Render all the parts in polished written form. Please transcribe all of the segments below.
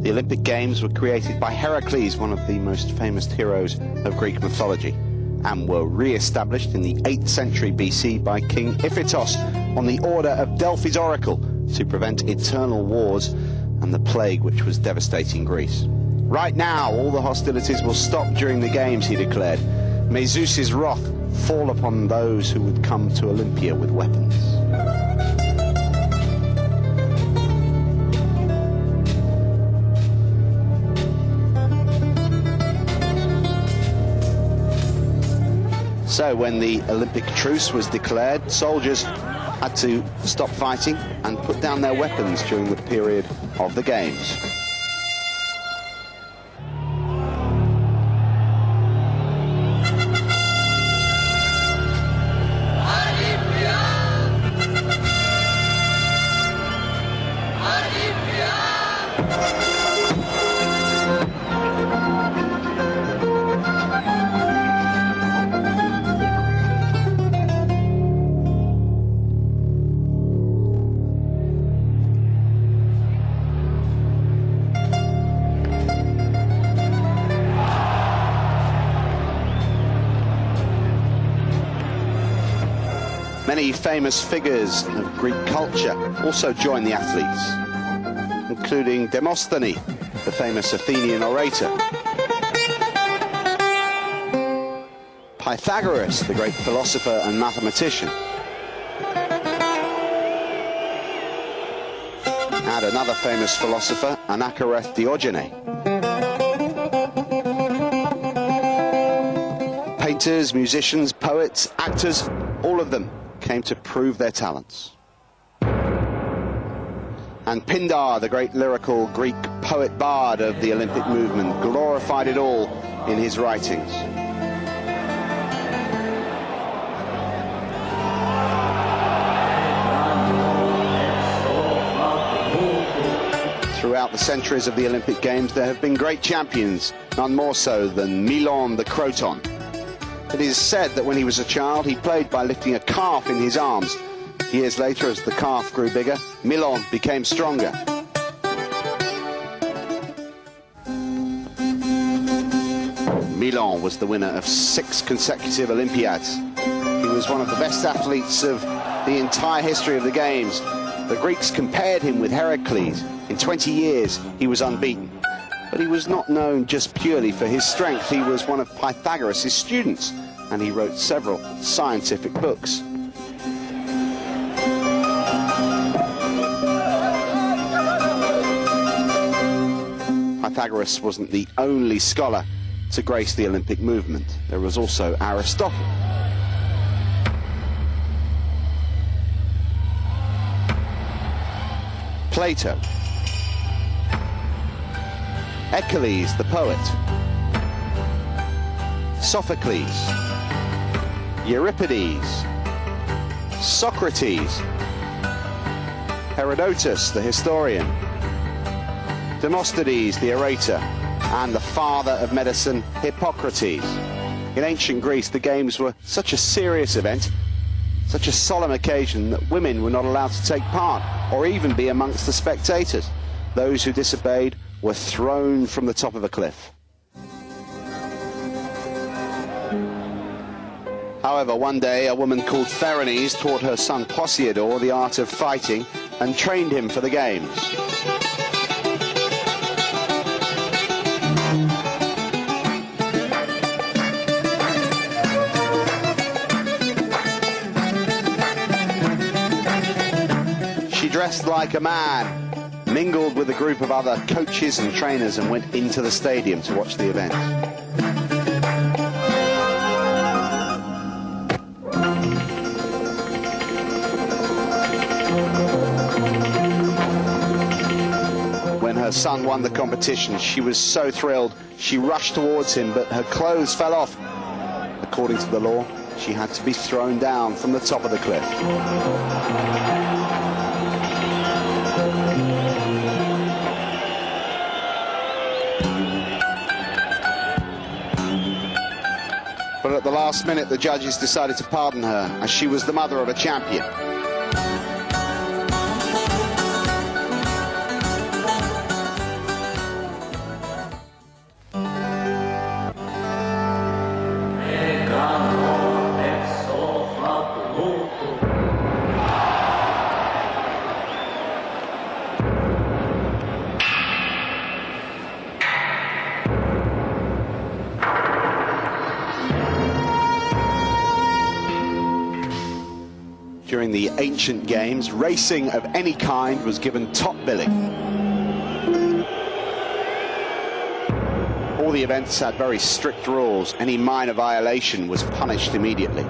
The Olympic Games were created by Heracles, one of the most famous heroes of Greek mythology, and were re-established in the 8th century BC by King Iphitos on the order of Delphi's oracle to prevent eternal wars and the plague which was devastating Greece. Right now, all the hostilities will stop during the Games, he declared. May Zeus's wrath fall upon those who would come to Olympia with weapons. So when the Olympic truce was declared, soldiers had to stop fighting and put down their weapons during the period of the Games. Many famous figures of Greek culture also joined the athletes, including Demosthenes, the famous Athenian orator, Pythagoras, the great philosopher and mathematician, and another famous philosopher, Anaxagoras Diogenes. Painters, musicians, poets, actors, all of them came to prove their talents. And Pindar, the great lyrical Greek poet bard of the Olympic movement, glorified it all in his writings. Throughout the centuries of the Olympic Games, there have been great champions, none more so than Milon the Croton. It is said that when he was a child, he played by lifting a calf in his arms. Years later, as the calf grew bigger, Milon became stronger. Milon was the winner of 6 consecutive Olympiads. He was one of the best athletes of the entire history of the Games. The Greeks compared him with Heracles. In 20 years, he was unbeaten. But he was not known just purely for his strength. He was one of Pythagoras' students, and he wrote several scientific books. Pythagoras wasn't the only scholar to grace the Olympic movement. There was also Aristotle. Plato. Achilles, the poet. Sophocles. Euripides. Socrates. Herodotus, the historian. Demosthenes, the orator. And the father of medicine, Hippocrates. In ancient Greece, the Games were such a serious event, such a solemn occasion, that women were not allowed to take part or even be amongst the spectators. Those who disobeyed were thrown from the top of a cliff. However, one day a woman called Therones taught her son Posiador the art of fighting and trained him for the Games. She dressed like a man, mingled with a group of other coaches and trainers, and went into the stadium to watch the event. When her son won the competition, she was so thrilled. She rushed towards him, but her clothes fell off. According to the law, she had to be thrown down from the top of the cliff. But at the last minute, the judges decided to pardon her, as she was the mother of a champion. the ancient games, racing of any kind was given top billing. All the events had very strict rules. Any minor violation was punished immediately.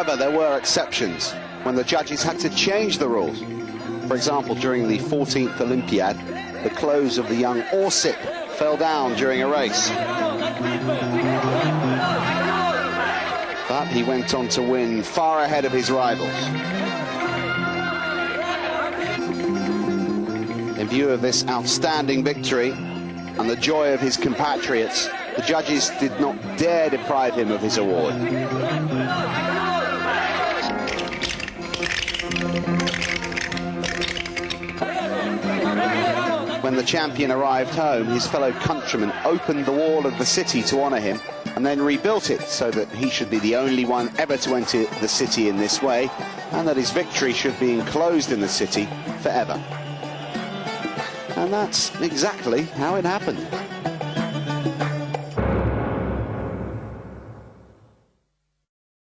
However, there were exceptions when the judges had to change the rules. For example, during the 14th Olympiad, the clothes of the young Orsip fell down during a race. But he went on to win far ahead of his rivals. In view of this outstanding victory and the joy of his compatriots, the judges did not dare deprive him of his award. When the champion arrived home, his fellow countrymen opened the wall of the city to honour him and then rebuilt it so that he should be the only one ever to enter the city in this way, and that his victory should be enclosed in the city forever. And that's exactly how it happened.